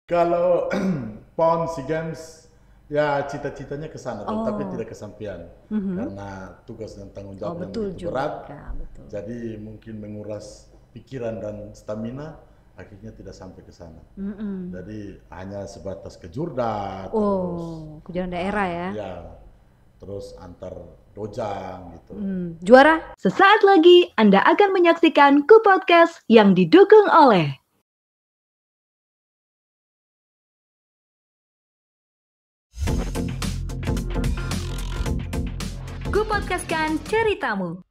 Kalau PON SEA Games ya cita-citanya ke sana, tapi Oh. tidak kesampaian Mhm. karena tugas dan tanggung Oh, jawab yang betul begitu berat. juga, betul. Jadi mungkin menguras pikiran dan stamina, akhirnya tidak sampai ke sana. Mhm. Jadi hanya sebatas ke Jurda, terus Oh, kejuaraan daerah ya. ya, terus antar dojang gitu. Juara? Sesaat lagi Anda akan menyaksikan Ku Podcast yang didukung oleh Ku Podcastkan ceritamu.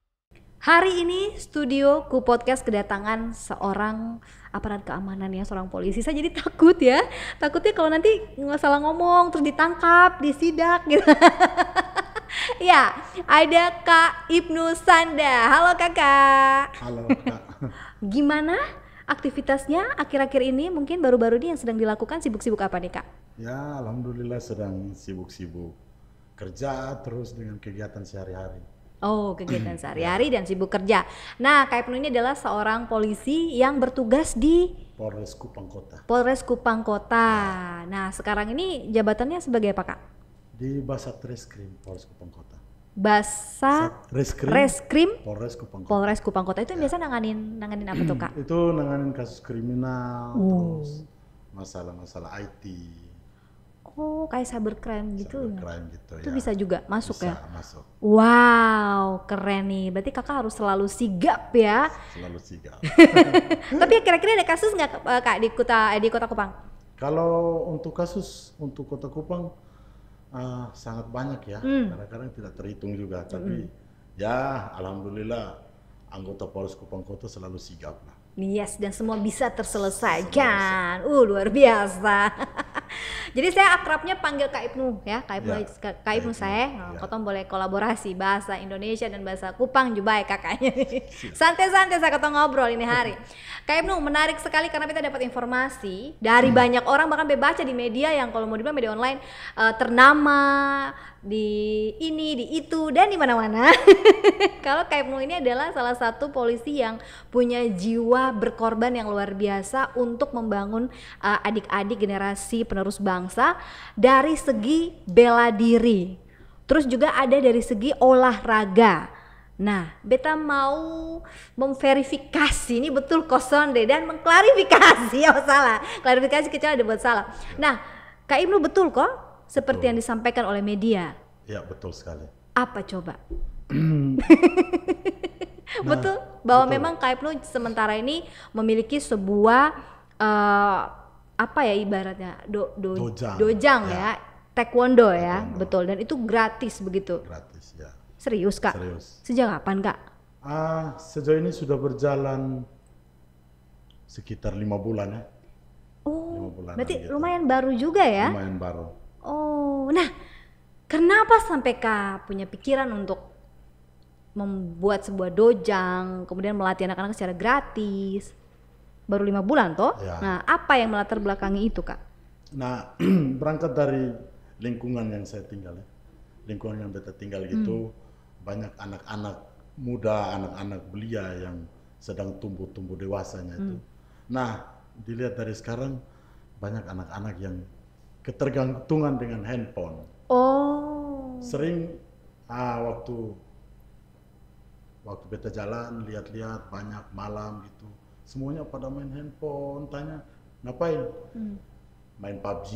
Hari ini studio Ku Podcast kedatangan seorang aparat keamanan ya, seorang polisi. Saya jadi takut ya. Takutnya kalau nanti nggak salah ngomong terus ditangkap, disidak gitu. Ya, ada Kak Ibnu Sanda. Halo Kakak. Halo Kak. Gimana aktivitasnya akhir-akhir ini? Mungkin baru-baru ini yang sedang dilakukan sibuk-sibuk apa nih Kak? Ya, alhamdulillah sedang sibuk-sibuk kerja terus dengan kegiatan sehari-hari. Oh, kegiatan sehari-hari dan sibuk kerja. Nah, Kak Ibnu ini adalah seorang polisi yang bertugas di Polres Kupang Kota. Polres Kupang Kota. Nah, sekarang ini jabatannya sebagai apa, Kak? Di Basatreskrim Polres Kupang Kota. Reskrim Polres Kupang Kota. Polres Kupang Kota itu biasa nanganin apa tuh, Kak? Itu nanganin kasus kriminal, terus masalah-masalah IT, Oh, kayak cybercrime gitu ya. cybercrime gitu Itu ya. bisa juga masuk Bisa ya. masuk, Wow, keren nih. Berarti Kakak harus selalu sigap ya. selalu sigap. Tapi kira-kira ada kasus nggak Kak di kota Kupang? Kalau untuk kasus untuk Kota Kupang sangat banyak ya, kadang-kadang tidak terhitung juga. Tapi ya alhamdulillah anggota Polres Kupang Kota selalu sigap lah. Yes, dan semua bisa terselesaikan. Luar biasa. Jadi saya akrabnya panggil Kak Ibnu ya, Kak Ibnu, Ya, Kak Ibnu saya. ya. Kotong boleh kolaborasi bahasa Indonesia dan bahasa Kupang juga ya kakaknya. Santai-santai saya kotong ngobrol ini hari. Kak Ibnu menarik sekali karena kita dapat informasi dari banyak orang, bahkan baca di media yang kalau mau dibilang media online ternama di ini, di itu, dan di mana-mana. Kalau Kak Ibnu ini adalah salah satu polisi yang punya jiwa berkorban yang luar biasa untuk membangun adik-adik generasi penerus bangsa dari segi bela diri. Terus juga ada dari segi olahraga. Nah, beta mau memverifikasi ini betul koson deh dan mengklarifikasi oh salah. Klarifikasi kecil ada buat salah. Nah, Kak Ibnu betul kok seperti yang disampaikan oleh media. Ya betul sekali. Apa coba? Betul bahwa memang Kak Ibnu sementara ini memiliki sebuah apa ya ibaratnya dojang ya, taekwondo ya, betul, dan itu gratis begitu. Gratis ya. Serius Kak? Serius. Sejak kapan Kak? Sejauh ini sudah berjalan sekitar 5 bulan ya. Oh, 5 bulan berarti gitu. lumayan baru juga ya? Lumayan baru. Oh, nah kenapa sampai Kak punya pikiran untuk membuat sebuah dojang, kemudian melatih anak-anak secara gratis? Baru 5 bulan toh? Ya. Nah, apa yang melatar belakangi itu Kak? Nah, berangkat dari lingkungan yang saya tinggal ya. Lingkungan yang beta tinggal gitu, banyak anak-anak muda, anak-anak belia yang sedang tumbuh dewasanya itu. Nah, dilihat dari sekarang banyak anak-anak yang ketergantungan dengan handphone. Oh. Sering waktu beta jalan lihat-lihat banyak malam gitu, semuanya pada main handphone. Tanya ngapain? Main PUBG.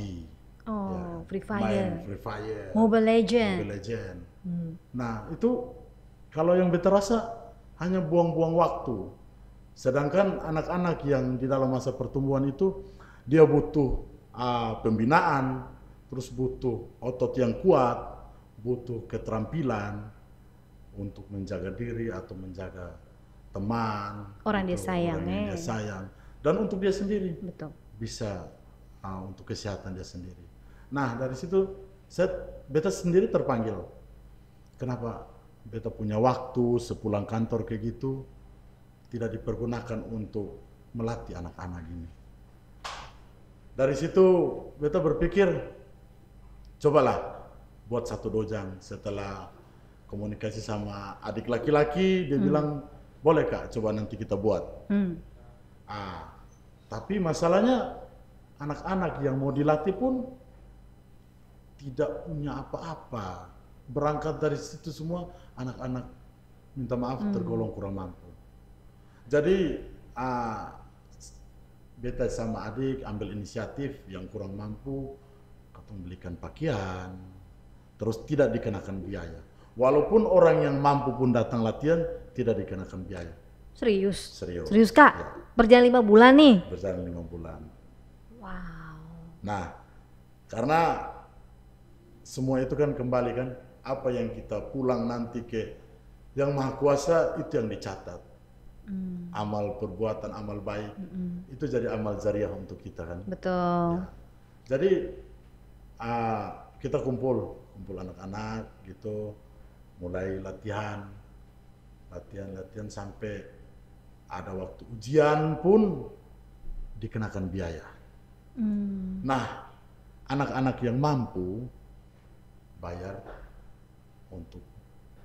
Oh, Free Main Fire, Free Fire, Mobile Legend. Mobile Legend. Nah itu kalau yang beta rasa hanya buang-buang waktu. Sedangkan anak-anak yang di dalam masa pertumbuhan itu dia butuh pembinaan, terus butuh otot yang kuat, butuh keterampilan untuk menjaga diri atau menjaga teman, Orang dia sayang, orang yang dia sayang, dan untuk dia sendiri Betul. bisa untuk kesehatan dia sendiri. Nah dari situ beta sendiri terpanggil. Kenapa beta punya waktu sepulang kantor kayak gitu tidak dipergunakan untuk melatih anak-anak ini. Dari situ beta berpikir, cobalah buat satu dojang. Setelah komunikasi sama adik laki-laki, dia bilang boleh Kak, coba nanti kita buat. Tapi masalahnya anak-anak yang mau dilatih pun tidak punya apa-apa. Berangkat dari situ semua anak-anak minta maaf tergolong kurang mampu. Jadi beta sama adik ambil inisiatif yang kurang mampu, katong belikan pakaian, terus tidak dikenakan biaya. Walaupun orang yang mampu pun datang latihan tidak dikenakan biaya. Serius? Serius. Serius Kak? Ya. Berjalan 5 bulan nih? Berjalan 5 bulan. Wow. Nah, karena semua itu kan kembali kan, apa yang kita pulang nanti ke Yang Maha Kuasa itu yang dicatat. Amal perbuatan, amal baik, itu jadi amal jariah untuk kita kan. Betul. Ya. Jadi kita kumpul anak-anak gitu, mulai latihan sampai ada waktu ujian pun dikenakan biaya. Nah, anak-anak yang mampu bayar untuk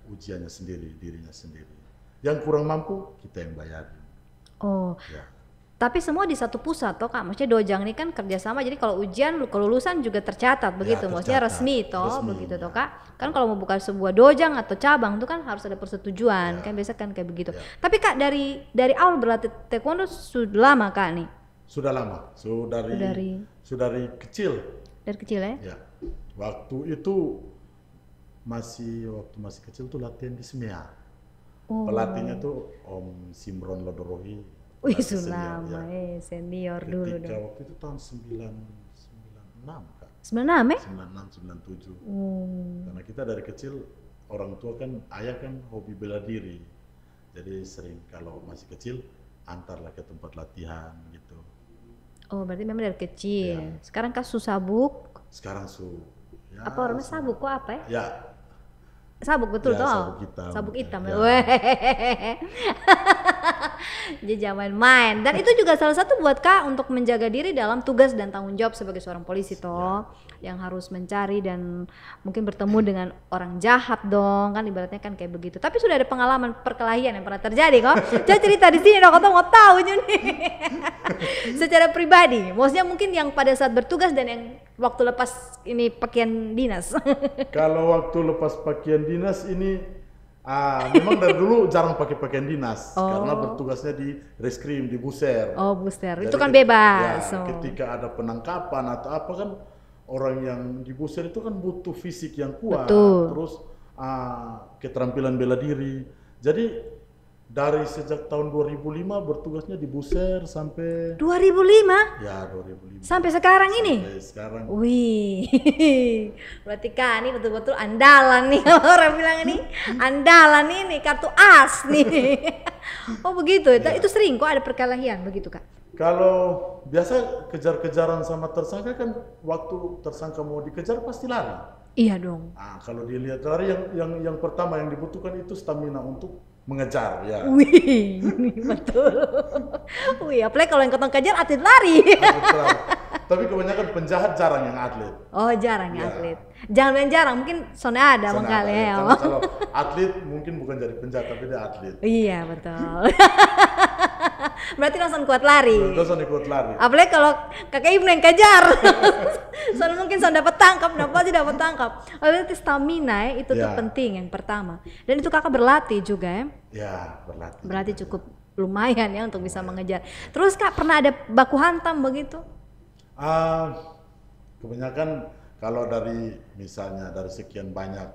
ujiannya sendiri, dirinya sendiri. Yang kurang mampu kita yang bayar. Oh. Ya. Tapi semua di satu pusat toh Kak, maksudnya Dojang ini kan kerjasama, jadi kalau ujian, kelulusan juga tercatat begitu, tercatat. maksudnya resmi toh, Resmi, begitu toh ya. Kak. Kan kalau mau buka sebuah Dojang atau cabang itu kan harus ada persetujuan, Ya. kan biasa kan kayak begitu. Ya. Tapi Kak dari awal berlatih taekwondo sudah lama Kak nih? Sudah lama, sudah dari kecil. Dari kecil ya? Ya. Waktu itu waktu masih kecil tuh latihan di SMEA. Oh. Pelatihnya tuh Om Simron Lodorohi. Wih, pelatih lama ya. senior dulu Ketika dong. waktu itu tahun 96 Kak. 96 ya? 96, 97. Hmm. Karena kita dari kecil, orang tua kan, ayah kan hobi bela diri. Jadi sering kalau masih kecil, antarlah ke tempat latihan gitu. Oh berarti memang dari kecil. Ya. Sekarang Kak Susabuk. Sekarang ya, Apa orangnya sabuk kok apa ya? Ya, Sabuk betul ya, toh? sabuk hitam. Sabuk hitam. Ya. Weh. Jadi jangan main. Dan itu juga salah satu buat Kak untuk menjaga diri dalam tugas dan tanggung jawab sebagai seorang polisi toh, yang harus mencari dan mungkin bertemu dengan orang jahat dong, kan ibaratnya kan kayak begitu. Tapi sudah ada pengalaman perkelahian yang pernah terjadi kok. Jadi cerita di sini dong, kau mau tahu nih. Secara pribadi, maksudnya mungkin yang pada saat bertugas dan yang waktu lepas ini pakaian dinas. Kalau waktu lepas pakaian dinas ini, memang dari dulu jarang pakai pakaian dinas karena bertugasnya di reskrim, di Buser. Oh Buser, Jadi itu kan bebas. Ya, ketika ada penangkapan atau apa kan, orang yang di Buser itu kan butuh fisik yang kuat, Betul. terus keterampilan bela diri. Jadi dari sejak tahun 2005 bertugasnya di Buser sampai 2005? ya 2005. Sampai sekarang ini? Sampai sekarang. Wih, berarti Kak ini betul-betul andalan nih. Orang bilang ini andalan ini, kartu as nih. Oh begitu, itu sering kok ada perkelahian begitu Kak? Kalau biasa kejar-kejaran sama tersangka kan, waktu tersangka mau dikejar pasti lari. Iya dong. Kalau dilihat lari, yang pertama yang dibutuhkan itu stamina untuk mengejar ya. Wih, betul. Wih, apalagi kalau yang ketong kejar atlet lari. Tapi kebanyakan penjahat jarang yang atlet. Oh jarang ya Ya. atlet. Jangan main jarang, mungkin soalnya ada Sana mengkali ada, ya. karena kalau atlet mungkin bukan jadi penjahat tapi dia atlet. Iya betul. Berarti langsung kuat lari. Terus ikut lari. Apalagi kalau kakak Ibnu yang kejar. Soalnya mungkin dapat tangkap, dapat tangkap. Oh, berarti stamina ya, itu tuh Ya. penting yang pertama. Dan itu kakak berlatih juga ya. Ya, berlatih. Berarti cukup lumayan ya untuk bisa mengejar. Terus Kak pernah ada baku hantam begitu? Kebanyakan kalau dari misalnya dari sekian banyak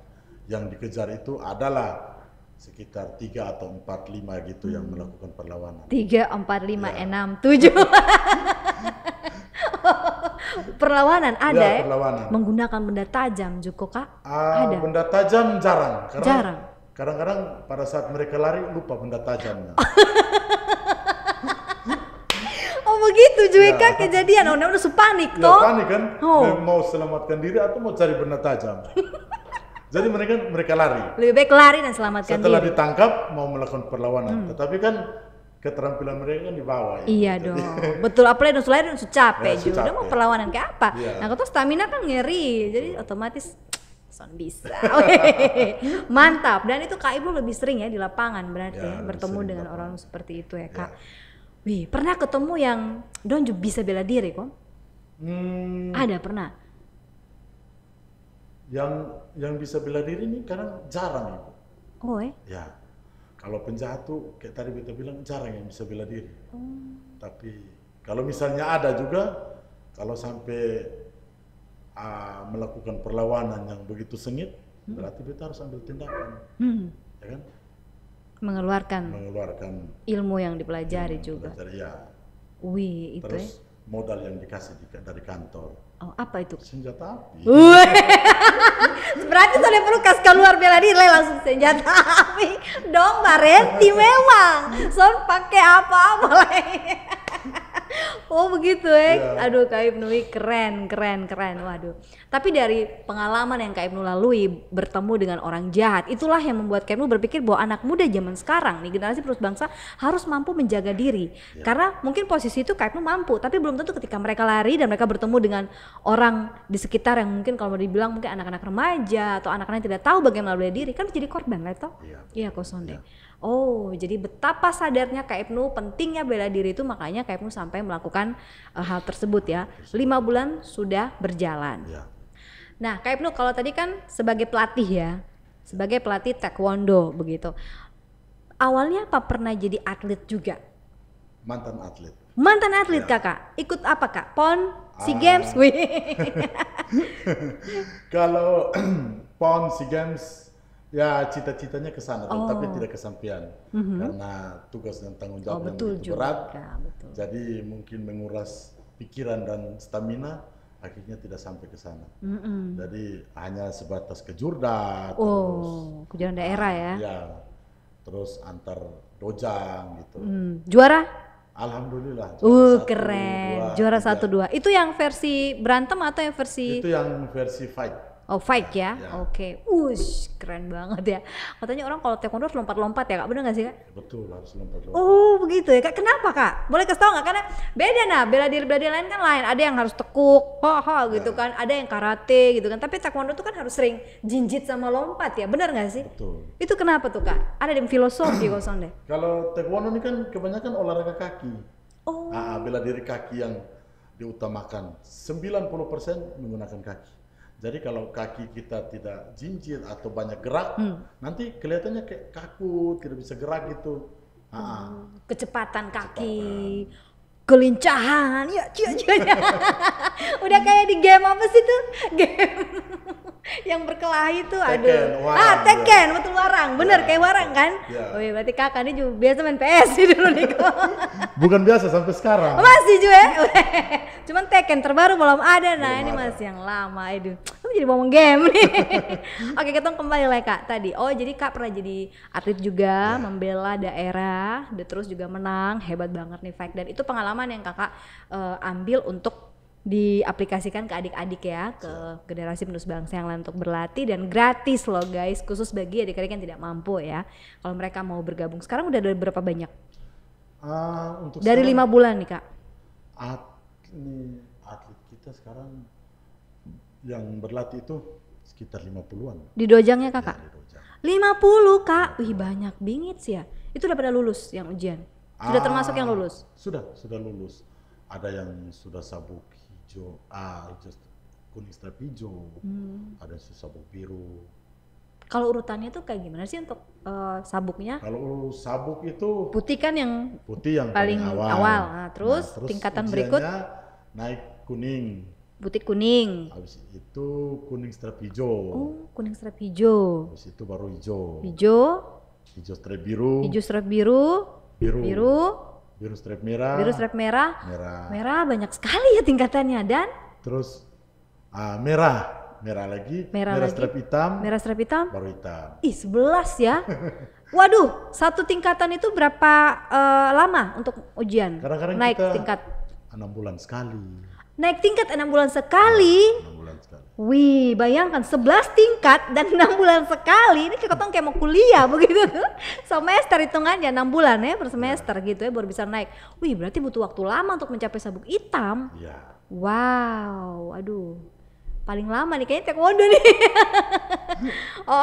yang dikejar itu adalah sekitar 3 atau 4, 5 gitu yang melakukan perlawanan. 3, 4, 5, Ya. 6, 7. Perlawanan ada ya? Perlawanan. Menggunakan benda tajam juga Kak? Ada? Benda tajam jarang. Karena Jarang? Kadang-kadang pada saat mereka lari lupa benda tajamnya. Oh begitu juga Ya. Kak kejadian. Oh udah panik Ya toh? panik kan, Oh. mau selamatkan diri atau mau cari benda tajam. Jadi mereka lari. Lebih baik lari dan selamatkan Setelah diri. ditangkap mau melakukan perlawanan, tetapi kan keterampilan mereka kan di bawah. Ya. Iya Jadi, dong, betul. Apalagi udah lari dan capek Ya, juga. Udah mau capek. perlawanan kayak apa? Iya. Nah kalau stamina kan ngeri, jadi otomatis son bisa. Mantap. Dan itu Kak Ibnu lebih sering ya di lapangan berarti Ya, ya, lebih bertemu sering di dengan lapangan. orang seperti itu ya Ya. Kak. Wih, pernah ketemu yang Don juga bisa bela diri kok? Ada pernah? Yang bisa bela diri ini kadang jarang Ibu. Oh Ya, kalau penjahat tuh kayak tadi beta bilang jarang yang bisa bela diri. Tapi kalau misalnya ada juga, kalau sampai melakukan perlawanan yang begitu sengit, berarti beta harus ambil tindakan, ya kan? Mengeluarkan Ilmu yang dipelajari juga. ya. Wih, itu Terus modal yang dikasih dari kantor. Oh, apa itu? Senjata api. Berarti sudah perlu kas keluar bela diri langsung senjata api. Dong, Barenti memang. Son pakai apa-apa lagi. Oh begitu Ya. Aduh Kak Ibnu keren. Waduh. Tapi dari pengalaman yang Kak Ibnu lalui bertemu dengan orang jahat, itulah yang membuat Kak Ibnu berpikir bahwa anak muda zaman sekarang nih, generasi penerus bangsa harus mampu menjaga diri. Ya. Karena mungkin posisi itu Kak Ibnu mampu, tapi belum tentu ketika mereka lari dan mereka bertemu dengan orang di sekitar yang mungkin kalau mau dibilang mungkin anak-anak remaja atau anak-anak yang tidak tahu bagaimana bela diri, kan jadi korban lah toh. Iya Kosonde. Ya. Oh, jadi betapa sadarnya Kak Ibnu pentingnya bela diri itu, makanya Kak Ibnu sampai melakukan hal tersebut ya. 5 bulan sudah berjalan. Ya. Nah, Kak Ibnu kalau tadi kan sebagai pelatih ya, sebagai pelatih taekwondo begitu. Awalnya apa pernah jadi atlet juga? Mantan atlet. Mantan atlet Ya. Kakak. Ikut apa Kak? PON, SEA Games? Wih. Kalau PON, SEA Games, ya cita-citanya ke sana, tapi tidak kesampaian karena tugas dan tanggung jawab yang betul begitu juga, berat. betul. Jadi mungkin menguras pikiran dan stamina, akhirnya tidak sampai ke sana. Jadi hanya sebatas ke Jurda, Oh, kejuaraan daerah ya. ya, terus antar dojang gitu. Juara? Alhamdulillah. Juara 1, Keren. 2, Juara 3. 1-2. Itu yang versi berantem atau yang versi Itu yang versi fight. Oh, fight ya? Ya. Oke. Wush, keren banget ya. Katanya orang kalau taekwondo harus lompat-lompat ya Kak, bener gak sih Kak? Betul, harus lompat-lompat. Oh begitu ya Kak, kenapa Kak? Boleh kasih tau gak? Karena beda nah, bela diri lain kan lain. Ada yang harus tekuk, gitu kan. Ada yang karate gitu kan. Tapi taekwondo tuh kan harus sering jinjit sama lompat ya, bener gak sih? Betul. Itu kenapa tuh Kak? Ada di filosofi Kosonde? Kalau taekwondo ini kan kebanyakan olahraga kaki. Oh. Bela diri kaki yang diutamakan. 90% menggunakan kaki. Jadi kalau kaki kita tidak jinjit atau banyak gerak, nanti kelihatannya kayak kaku, tidak bisa gerak gitu. Kecepatan kaki, kelincahan, ya cia. Udah kayak di game apa sih tuh? Game yang berkelahi tuh, Tekken, aduh. warang, Tekken, betul warang, bener Ya. kayak warang kan? Ya. Oh iya, berarti kakak ini juga biasa main PS sih dulu nih. Bukan biasa sampai sekarang. Masih juga. Cuman Tekken terbaru belum ada, nah Belum ini ada. masih yang lama. Aduh, aku jadi ngomong game nih. Oke, kita kembali lagi Kak tadi. Oh jadi Kak pernah jadi atlet juga, membela daerah, terus juga menang, hebat banget nih Faik. Dan itu pengalaman yang Kakak ambil untuk diaplikasikan ke adik-adik ya, ke generasi penerus bangsa yang lain untuk berlatih, dan gratis loh guys, khusus bagi adik-adik yang tidak mampu ya. Kalau mereka mau bergabung, sekarang udah ada berapa banyak? Untuk Dari 5 bulan nih Kak. atlet kita sekarang yang berlatih itu sekitar 50-an. Di dojangnya Kakak? Ya, di Dojang. 50 Kak, wih banyak bingit sih ya. Itu udah pada lulus yang ujian? Sudah termasuk yang lulus? Sudah lulus. Ada yang sudah sabuk hijau, kuning strap hijau, ada yang sabuk biru. Kalau urutannya tuh kayak gimana sih untuk sabuknya? Kalau sabuk itu Putih kan yang putih yang paling awal. awal. Nah, terus tingkatan berikut ujiannya naik kuning. putih kuning. Habis itu kuning strap hijau. Oh, kuning strap hijau. Habis itu baru hijau. Hijau strap biru. Hijau strap biru, Biru strap merah. biru strap merah. Merah. Merah banyak sekali ya tingkatannya, dan Terus merah lagi. Merah lagi. Strap hitam. merah strap hitam. Baru hitam. Ih, 11 ya. Waduh, satu tingkatan itu berapa lama untuk ujian? Kadang-kadang Naik kita tingkat. 6 bulan sekali. Naik tingkat 6 bulan sekali. 6 bulan sekali. Wih, bayangkan 11 tingkat dan 6 bulan sekali. Ini ketong kayak mau kuliah begitu tuh. Semester hitungannya 6 bulan ya per semester gitu ya baru bisa naik. Wih, berarti butuh waktu lama untuk mencapai sabuk hitam. Iya. Wow, aduh. Paling lama nih kayaknya taekwondo nih.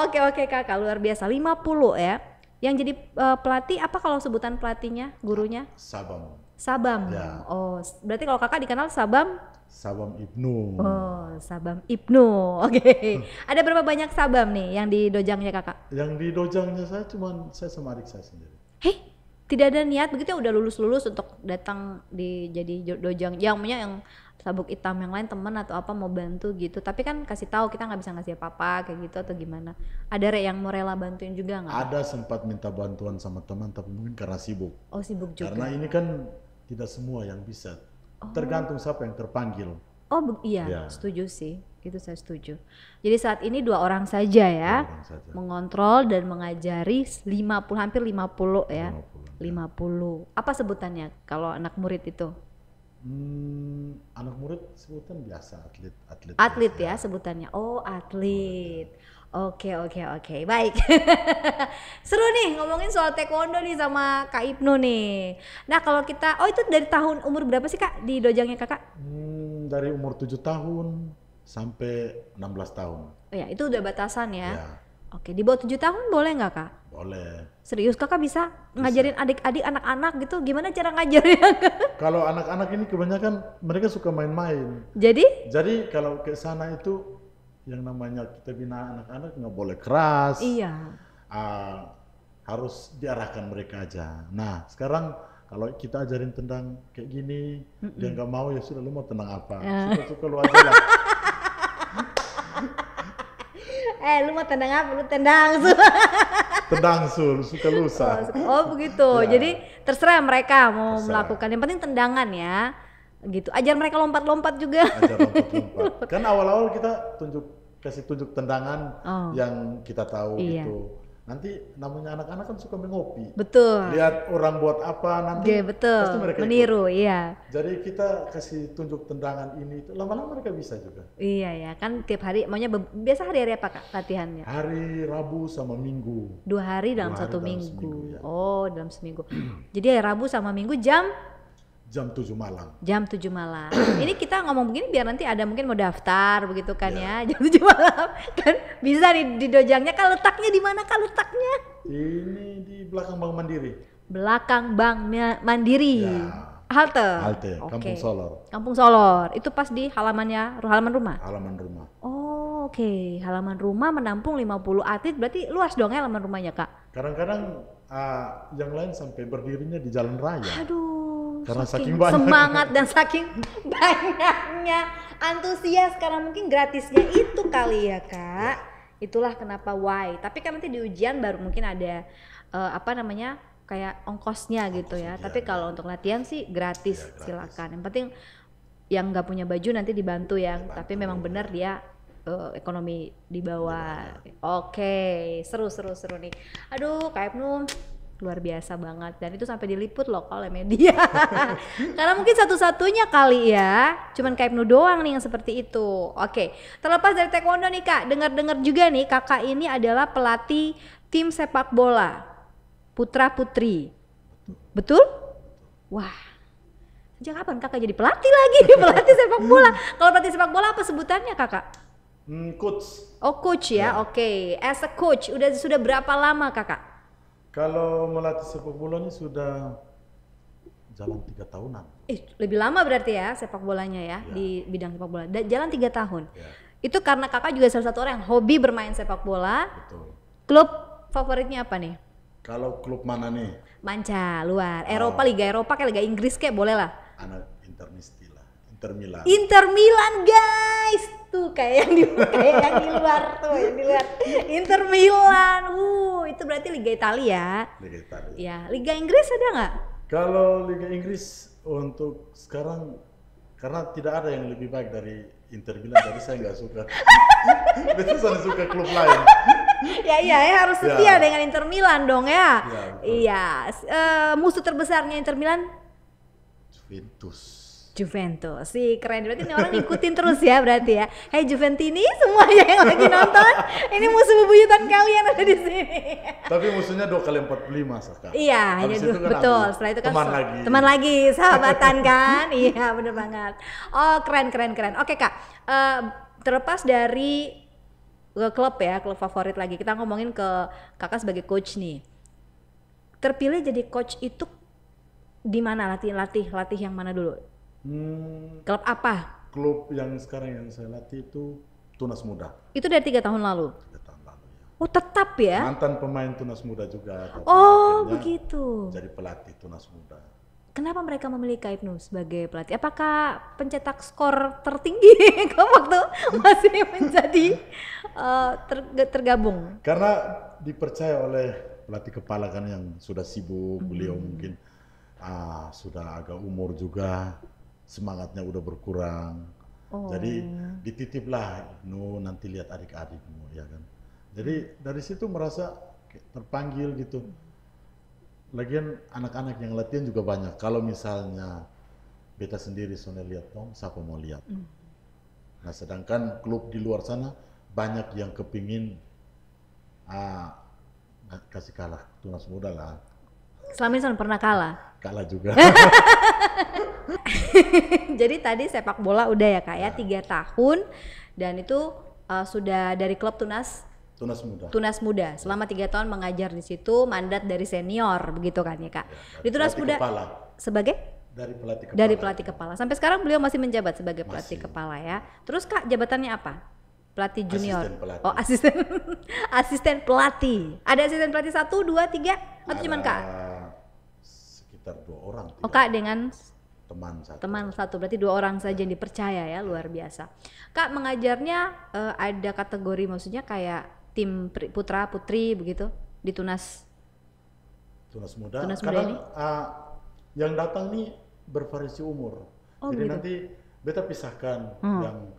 Oke Kakak, luar biasa. 50 ya. Yang jadi pelatih apa kalau sebutan pelatihnya, gurunya? Sabam. Sabam. Ya. Oh, berarti kalau Kakak dikenal Sabam Sabam Ibnu. Oh, Sabam Ibnu. Oke. Ada berapa banyak Sabam nih yang di dojangnya kakak? Yang di dojangnya saya sama adik saya sendiri. Heh, tidak ada niat begitu ya, udah lulus untuk datang jadi dojang yang sabuk hitam yang lain teman atau apa mau bantu gitu, tapi kan kasih tahu kita nggak bisa ngasih apa-apa kayak gitu atau gimana? Ada yang mau rela bantuin juga nggak? Ada sempat minta bantuan sama teman tapi mungkin karena sibuk. Oh, sibuk juga. Karena ini kan tidak semua yang bisa. Tergantung siapa yang terpanggil. Oh iya, Ya. setuju sih, itu saya setuju. Jadi saat ini 2 orang saja ya, 2 orang saja. mengontrol dan mengajari 50, hampir 50 ya. 50. 50. Apa sebutannya kalau anak murid itu? Anak murid sebutan biasa atlet. Atlet biasa. ya sebutannya. Oh, atlet. Oke, baik. Seru nih ngomongin soal taekwondo nih sama Kak Ibnu nih. Nah kalau kita, itu dari tahun umur berapa sih Kak di dojangnya kakak? Dari umur 7 tahun sampai 16 tahun. Oh ya, itu udah batasan ya. Ya, Oke, di bawah 7 tahun boleh nggak Kak? boleh. Serius kakak bisa ngajarin adik-adik anak-anak gitu? Gimana cara ngajarnya? Kalau anak-anak ini kebanyakan mereka suka main-main. Jadi? Jadi kalau ke sana itu yang namanya kita bina anak-anak nggak boleh keras. Iya. Harus diarahkan mereka aja. Nah sekarang kalau kita ajarin tendang kayak gini, dia nggak mau, ya sudah, lu mau tendang apa? Suka-suka lu aja lah. Lu mau tendang apa? Lu tendang. Tendang sul, suka lusa. Oh begitu. Ya. Jadi terserah mereka mau Terserah. melakukan. Yang penting tendangan ya. Gitu. Ajar mereka lompat-lompat juga. Ajar lompat-lompat. Kan awal-awal kita kasih tunjuk tendangan yang kita tahu Iya. gitu. Nanti namanya anak-anak kan suka mengopi. Betul. Lihat orang buat apa nanti Oke, betul. pasti mereka Meniru, ikut. iya. Jadi kita kasih tunjuk tendangan ini, lama-lama mereka bisa juga. Iya ya, kan tiap hari, maunya biasa hari-hari apa Kak latihannya? Hari Rabu sama Minggu. 2 hari dalam 2 hari satu dalam minggu. seminggu, ya. Oh, dalam seminggu. Jadi hari Rabu sama Minggu jam Jam 7 malam. 7 malam. Ini kita ngomong begini biar nanti ada mungkin mau daftar begitu kan Ya. ya. Jam 7 malam kan bisa di dojangnya. Kak letaknya di mana Kak letaknya? Ini di belakang Bank Mandiri. Belakang Bank Mandiri. Ya. Halte. Kampung Oke. Solor. Kampung Solor. Itu pas di halaman rumah. Halaman rumah. Oh, oke. Halaman rumah menampung 50 atlet, berarti luas dong ya halaman rumahnya, Kak? Kadang-kadang yang lain sampai berdirinya di jalan raya. Aduh, Karena saking banyak. semangat dan saking banyaknya antusias karena mungkin gratisnya itu kali ya, Kak. Itulah kenapa why. Tapi kan nanti di ujian baru mungkin ada kayak ongkosnya gitu ya. Ongkos Tapi ujian, kalau untuk latihan sih gratis, Ya, gratis. silakan. Yang penting yang nggak punya baju nanti dibantu ya. Dibantu. Tapi memang benar dia ekonomi di bawah. Oke, seru nih. Aduh, Kak Ibnu luar biasa banget, dan itu sampai diliput loh oleh media. Karena mungkin satu-satunya kali ya, cuman Kak Ibnu doang nih yang seperti itu. Oke, terlepas dari taekwondo nih Kak, dengar-dengar juga nih kakak ini adalah pelatih tim sepak bola putra putri, betul? Wah, sejak kapan kakak jadi pelatih lagi? Pelatih sepak bola. Kalau pelatih sepak bola apa sebutannya kakak? Coach. Oh coach ya, oke. As a coach, sudah berapa lama kakak? Kalau melatih sepak bola ini sudah jalan 3 tahunan. Lebih lama berarti ya sepak bolanya ya, Ya. di bidang sepak bola. Jalan 3 tahun. Ya, Itu karena kakak juga salah satu orang yang hobi bermain sepak bola. betul. Klub favoritnya apa nih? Kalau klub mana nih? Manca, luar. Eropa, Liga Eropa kayak Liga Inggris kayak boleh lah. Anak Intermisti lah. Inter Milan. Inter Milan guys, tuh kayak yang di luar tuh, yang di luar. Inter Milan, itu berarti Liga Italia. Liga Italia. Ya, Liga Inggris ada nggak? Kalau Liga Inggris untuk sekarang, karena tidak ada yang lebih baik dari Inter Milan, jadi saya nggak suka. Betul, saya suka klub lain. Ya harus setia dengan Inter Milan dong ya. Ya, betul. Iya, musuh terbesarnya Inter Milan Juventus. Sih keren, berarti ini orang ngikutin terus ya berarti ya. Hai Juventini semuanya yang lagi nonton, ini musuh bebuyutan kalian ada di sini. Tapi musuhnya 2 kali 45 Saka. Iya, Habis itu kan betul. aku Setelah itu kan teman lagi. sahabatan kan. Iya, bener banget. Oh, keren. Oke, Kak. Terlepas dari klub ya, klub favorit lagi. Kita ngomongin ke Kakak sebagai coach nih. Terpilih jadi coach itu di mana latih yang mana dulu? Klub apa? klub yang sekarang yang saya latih itu Tunas Muda. Itu dari 3 tahun lalu. 3 tahun lalu ya. Oh tetap ya? Mantan pemain Tunas Muda juga. Tapi Oh akhirnya begitu. jadi pelatih Tunas Muda. Kenapa mereka memilih Kak Ibnu sebagai pelatih? Apakah pencetak skor tertinggi kau waktu masih menjadi tergabung? Karena dipercaya oleh pelatih kepala kan yang sudah sibuk, beliau mungkin sudah agak umur juga, semangatnya udah berkurang. Jadi dititiplah Ibnu, nanti lihat adik-adikmu ya kan. Jadi dari situ merasa terpanggil gitu. Lagian anak-anak yang latihan juga banyak. Kalau misalnya beta sendiri soalnya lihat dong, siapa mau lihat. Nah sedangkan klub di luar sana banyak yang kepingin kasih kalah Tunas Muda lah. Selama ini pernah kalah? Kalah juga. Jadi tadi sepak bola udah ya Kak ya, 3 tahun dan itu sudah dari klub Tunas Muda. Selama 3 tahun mengajar di situ, mandat dari senior begitu kan ya Kak. Ya, di Tunas Muda kepala. Sebagai Dari pelatih kepala. Sampai sekarang beliau masih menjabat sebagai pelatih kepala ya. Terus Kak jabatannya apa? Pelatih junior. Asisten pelatih. Oh, asisten pelatih. Ada asisten pelatih 1, 2, 3 atau cuman Kak? Sekitar 2 orang. Oh Kak dengan teman satu. Berarti 2 orang saja yang dipercaya ya, luar biasa. Kak mengajarnya ada kategori maksudnya kayak tim putra putri begitu di Tunas Muda ini? Yang datang nih bervariasi umur. Jadi begitu. nanti beta pisahkan yang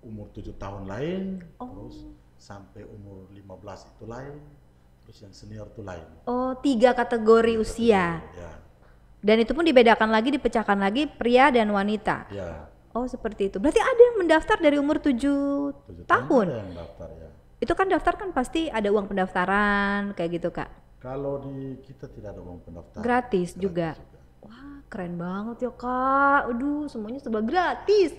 umur 7 tahun lain, terus sampai umur 15 itu lain, terus yang senior itu lain. Oh 3 kategori usia. Ya. Dan itu pun dibedakan lagi, dipecahkan lagi pria dan wanita. Ya. Oh seperti itu. Berarti ada yang mendaftar dari umur 7 tahun. Ada yang daftar ya. Itu kan daftar kan pasti ada uang pendaftaran kayak gitu Kak. Kalau di kita tidak ada uang pendaftaran. Gratis juga. Wah keren banget ya Kak. Aduh semuanya serba gratis.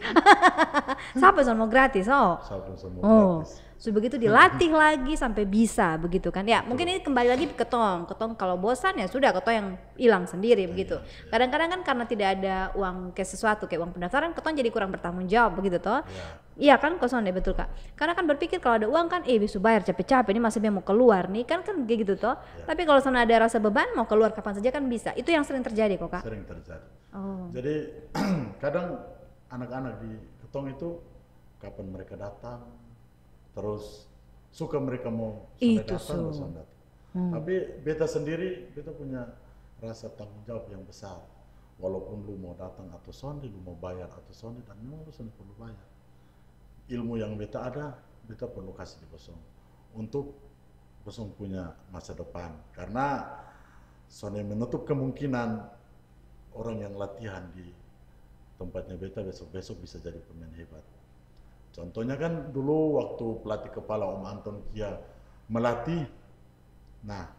Siapa yang mau gratis? Gratis. Sudah begitu dilatih lagi sampai bisa begitu kan ya. Mungkin ini kembali lagi ke ketong kalau bosan ya sudah ketong yang hilang sendiri begitu. Kadang-kadang kan karena tidak ada uang kayak sesuatu kayak uang pendaftaran ketong jadi kurang bertanggung jawab begitu toh. Iya kan kosong deh betul Kak. Karena kan berpikir kalau ada uang kan bisa bayar capek-capek ini masih mau keluar nih kan kayak gitu toh. Tapi kalau sana ada rasa beban mau keluar kapan saja kan bisa. Itu yang sering terjadi kok Kak. Sering terjadi. Jadi kadang anak-anak di ketong itu kapan mereka datang, terus suka mereka mau datang. Tapi beta sendiri, beta punya rasa tanggung jawab yang besar. Walaupun lu mau datang atau sonde, lu mau bayar atau sonde, dan memang lu sonde perlu bayar. Ilmu yang beta ada, beta perlu kasih di kosong untuk kosong punya masa depan. Karena sonde menutup kemungkinan orang yang latihan di tempatnya beta besok-besok bisa jadi pemain hebat. Contohnya kan dulu waktu pelatih kepala Om Anton Kia melatih, nah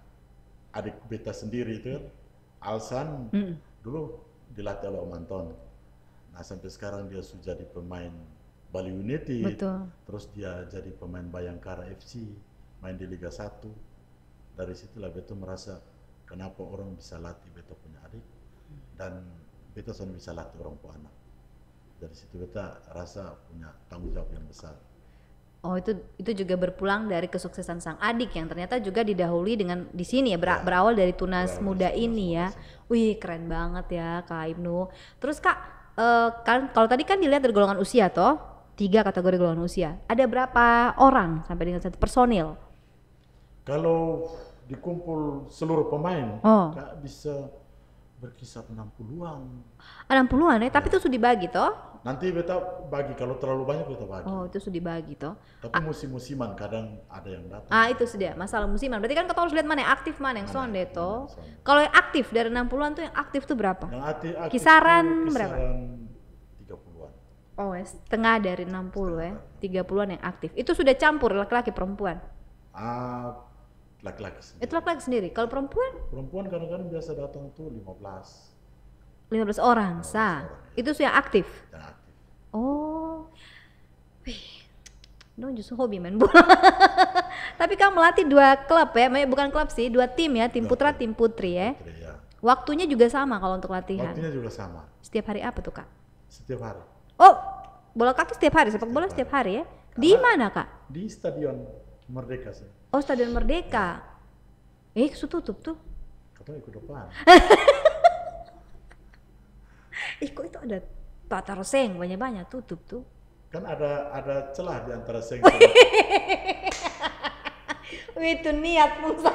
adik beta sendiri itu kan, Alsan, dulu dilatih oleh Om Anton. Nah sampai sekarang dia sudah jadi pemain Bali United, terus dia jadi pemain Bayangkara FC, main di Liga 1. Dari situlah beta merasa kenapa orang bisa latih beta punya adik, dan beta sudah bisa latih orang tua anak. Dari situ beta rasa punya tanggung jawab yang besar. Oh itu juga berpulang dari kesuksesan sang adik yang ternyata juga didahului dengan di sini ya, berawal dari Tunas Muda ini ya. Wih keren banget ya Kak Ibnu. Terus Kak kan kalau tadi kan dilihat dari golongan usia toh 3 kategori golongan usia. Ada berapa orang sampai dengan 1 personil? Kalau dikumpul seluruh pemain Kak bisa berkisar 60-an. 60-an ya, tapi itu sudah dibagi toh? Nanti beta bagi, kalau terlalu banyak beta bagi. Oh itu sudah dibagi toh? Tapi musim-musiman kadang ada yang datang. Itu sudah masalah musiman. Berarti kan kita harus lihat mana yang aktif mana yang sonde toh. Kalau yang aktif dari 60-an tuh yang aktif tuh berapa? Yang aktif kisaran berapa? 30-an. Oh setengah dari 60 ya, 30-an yang aktif. Itu sudah campur laki-laki perempuan? Laki-laki sendiri. Itu laki-laki sendiri. Kalau perempuan? Perempuan kadang-kadang biasa datang tuh 15 orang, sah. Itu yang aktif? Yang aktif. Oh, wih, dong justru hobi main bola. Tapi kamu melatih 2 klub ya, bukan klub sih, 2 tim ya, tim putra, tim putri ya. Waktunya juga sama kalau untuk latihan? Waktunya juga sama. Setiap hari apa tuh Kak? setiap hari. Oh, bola kaki setiap hari, sepak bola setiap hari ya? Di mana Kak? Di Stadion Merdeka sih. Oh, Stadion Merdeka. Tutup tuh. Katanya ikut depan. Kok itu ada Pak Taroseng banyak-banyak tutup tuh. Kan ada celah di antara seng. Itu niat Musa.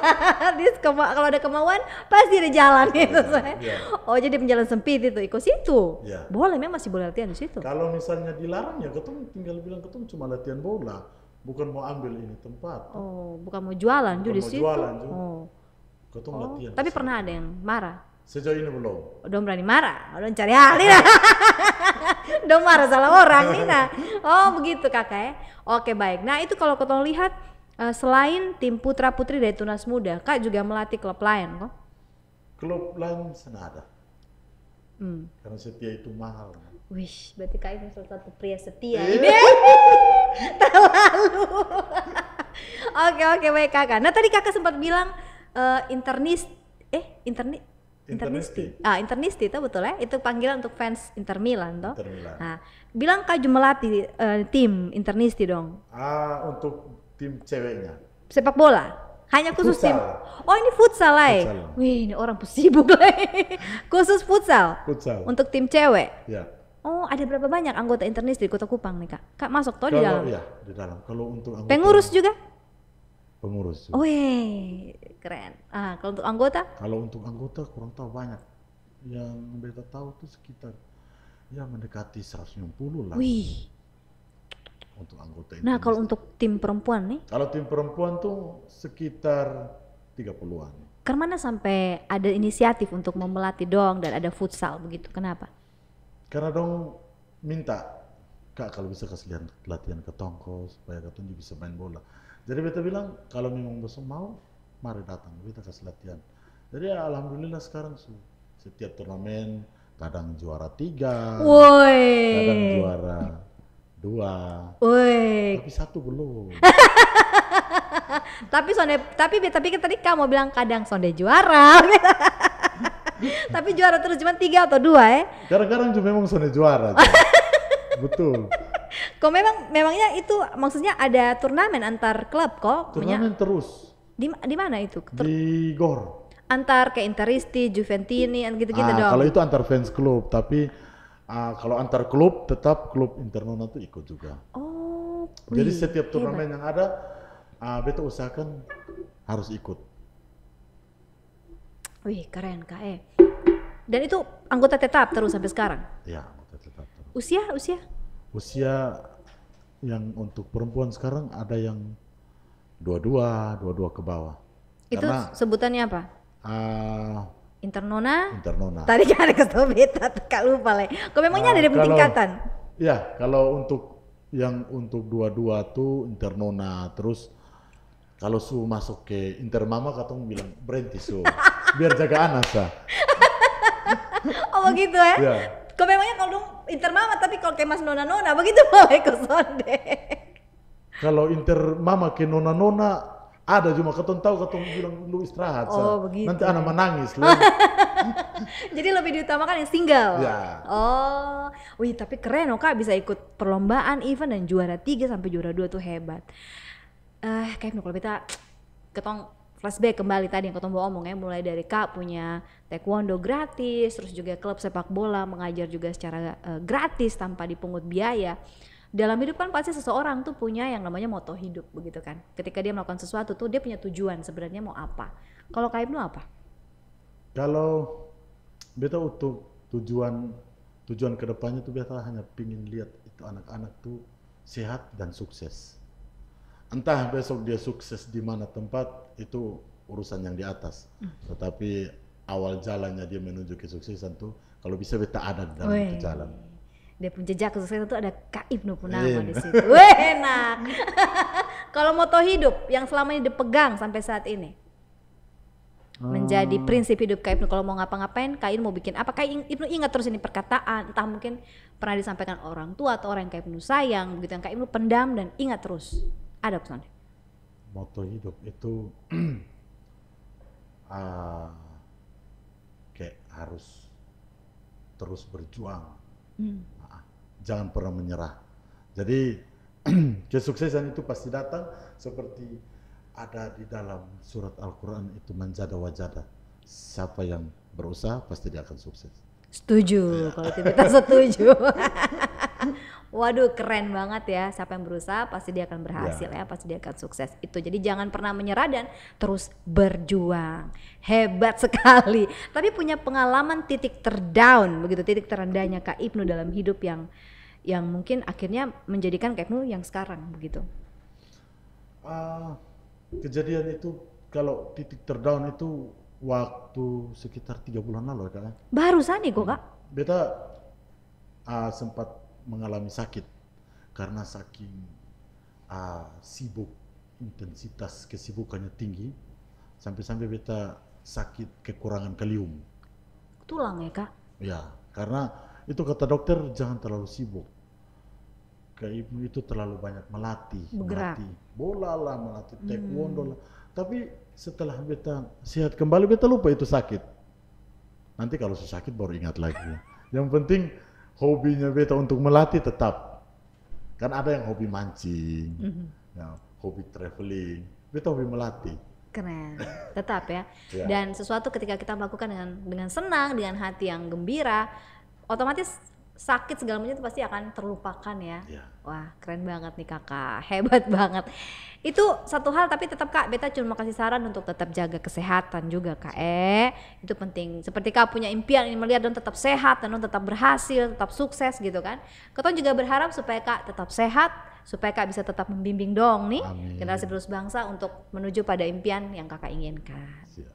Kalau ada kemauan pasti ada jalan itu. Iya. Oh, jadi penjalan sempit itu ikut situ. Iya. Boleh, memang masih boleh latihan di situ. Kalau misalnya dilarang ya ketemu tinggal bilang ketemu cuma latihan bola, bukan mau ambil ini tempat. Oh, bukan mau jualan Bukan juga di mau situ. jualan juga. Oh. Ketemu Oh, latihan. tapi di pernah situ. ada yang marah? Sejauh ini belum. Udah berani marah, udah cari ahli lah. Udah marah salah orang nih nah. Oh begitu kakak ya. Oke baik. Nah itu kalau kita lihat selain tim putra putri dari Tunas Muda, kak juga melatih klub lain kok? Klub lain sana ada. Hmm. Karena setia itu mahal. Wih, berarti kak ini salah satu pria setia ini. Terlalu. Oke baik kakak. Nah tadi kakak sempat bilang internisti. Internisti itu betul ya? Itu panggilan untuk fans Inter Milan toh? Inter Milan. Nah, bilang Kak melatih tim internisti dong. Untuk tim ceweknya. Sepak bola? Hanya khusus Futsal. tim. Oh, ini futsal lah. Futsal. Wih, ini orang sibuk lah. Khusus futsal. Futsal. Untuk tim cewek. Ya. Oh, ada berapa banyak anggota internisti di Kota Kupang nih, Kak? Kak masuk toh di dalam? Iya, di dalam. Kalau untuk anggota, Pengurus juga? Pengurus. Oh, keren. Kalau untuk anggota? Kalau untuk anggota kurang tahu banyak. Yang beta tahu tuh sekitar ya mendekati 160 lah. Wih. Untuk anggota Nah, internisti. kalau untuk tim perempuan nih? Kalau tim perempuan tuh sekitar 30-an. Karena sampai ada inisiatif untuk memelatih dong dan ada futsal begitu. Kenapa? Karena dong minta, Kak kalau bisa kasih latihan ke Tongko supaya katanya juga bisa main bola. Jadi beta bilang kalau memang besok mau, mari datang, beta kasih latihan. Jadi ya, alhamdulillah sekarang setiap turnamen kadang juara 3, Woi. kadang juara 2, Woi. tapi 1 belum. Tapi beta pikir tadi kamu bilang kadang sonde juara. Tapi juara terus cuma 3 atau 2 ya. Kadang-kadang juga memang soalnya juara. Betul. Kok memangnya itu maksudnya ada turnamen antar klub kok? Turnamen terus Di mana itu? di GOR. Antar kayak Interisti, Juventini, gitu-gitu dong. Kalau itu antar fans klub, tapi kalau antar klub tetap klub Internona tuh ikut juga. Oh. Jadi wih, setiap hebat. turnamen yang ada, beta usahakan harus ikut. Wih, keren Kak. Dan itu anggota tetap terus sampai sekarang. Ya, tetap terus. Usia? Usia yang untuk perempuan sekarang ada yang 22 ke bawah. Itu Karena sebutannya apa? Internona? Internona. Tadi kan ada kesel beta, Kak lupa lah. Kok memangnya ada tingkatan? Ya, kalau untuk yang untuk 22 tuh Internona, terus kalau su masuk ke Intermama katong bilang berhenti su, biar jaga anak sah. Oh begitu ya? Ya. Kok memangnya kalau dong Intermama tapi kalau kayak Mas Nona begitu boleh ke sonde. Kalau Intermama ke nona-nona ada cuma katong tahu katong bilang lu istirahat sah. Oh, begitu. Nanti anak menangis lah. Jadi lebih diutamakan yang single. Ya. Oh, wih tapi keren loh Kak bisa ikut perlombaan, event dan juara 3 sampai juara 2 tuh hebat. Kayak kalau kita ketong flashback kembali tadi yang ketong omong ya, mulai dari Kak punya taekwondo gratis, terus juga klub sepak bola mengajar juga secara gratis tanpa dipungut biaya. Dalam hidup kan pasti seseorang tuh punya yang namanya moto hidup begitu kan. Ketika dia melakukan sesuatu tuh dia punya tujuan sebenarnya mau apa. Kalau Kak Ibnu apa? Kalau beta untuk tujuan kedepannya tuh beta hanya pingin lihat itu anak-anak tuh sehat dan sukses. Entah besok dia sukses di mana tempat itu urusan yang di atas. Tetapi awal jalannya dia menuju kesuksesan tuh kalau bisa beta ada di dalam itu jalan. Dia pun jejak kesuksesan itu ada Kak Ibnu Punama di Iya. situ. Wih, enak. Kalau moto hidup yang selama ini dipegang sampai saat ini menjadi prinsip hidup Kak Ibnu, kalau mau ngapa-ngapain Kak Ibnu mau bikin apa, Kak Ibnu ingat terus ini perkataan, entah mungkin pernah disampaikan orang tua atau orang yang Kak Ibnu sayang begitu yang Kak Ibnu pendam dan ingat terus. Ada pesannya? Moto hidup itu kayak harus terus berjuang. jangan pernah menyerah. Jadi kesuksesan itu pasti datang seperti ada di dalam surat Al-Quran itu manjada wajada. Siapa yang berusaha pasti dia akan sukses. Setuju, kalau itu kita setuju. Waduh, keren banget ya. Siapa yang berusaha pasti dia akan berhasil ya, pasti dia akan sukses. Itu. Jadi jangan pernah menyerah dan terus berjuang. Hebat sekali. Tapi punya pengalaman titik terdown, begitu, titik terendahnya Kak Ibnu dalam hidup yang mungkin akhirnya menjadikan Kak Ibnu yang sekarang begitu. Kejadian itu kalau titik terdown itu waktu sekitar 3 bulan lalu ya Kak. Barusan nih kok Kak. Beta sempat mengalami sakit karena saking sibuk, intensitas kesibukannya tinggi, sampai-sampai beta sakit kekurangan kalium. Tulang ya Kak? Ya, karena itu kata dokter jangan terlalu sibuk. Kak Ibnu itu terlalu banyak melatih bola lah, melatih taekwondo lah. Tapi setelah beta sehat kembali, beta lupa itu sakit. Nanti kalau sakit baru ingat lagi. Yang penting hobinya beta untuk melatih tetap. Kan ada yang hobi mancing, ya, hobi traveling. Beta hobi melatih. Keren, tetap ya. Ya. Dan sesuatu ketika kita melakukan dengan senang, dengan hati yang gembira, otomatis sakit segala macam itu pasti akan terlupakan ya. Ya. Wah, keren banget nih Kakak, hebat banget. Itu satu hal, tapi tetap Kak, beta cuma kasih saran untuk tetap jaga kesehatan juga Kak. Itu penting. Seperti Kak punya impian ini melihat Don tetap sehat, dan Don tetap berhasil, tetap sukses gitu kan. Keton juga berharap supaya Kak tetap sehat, supaya Kak bisa tetap membimbing dong nih Amin. generasi penerus bangsa untuk menuju pada impian yang Kakak inginkan. Siap.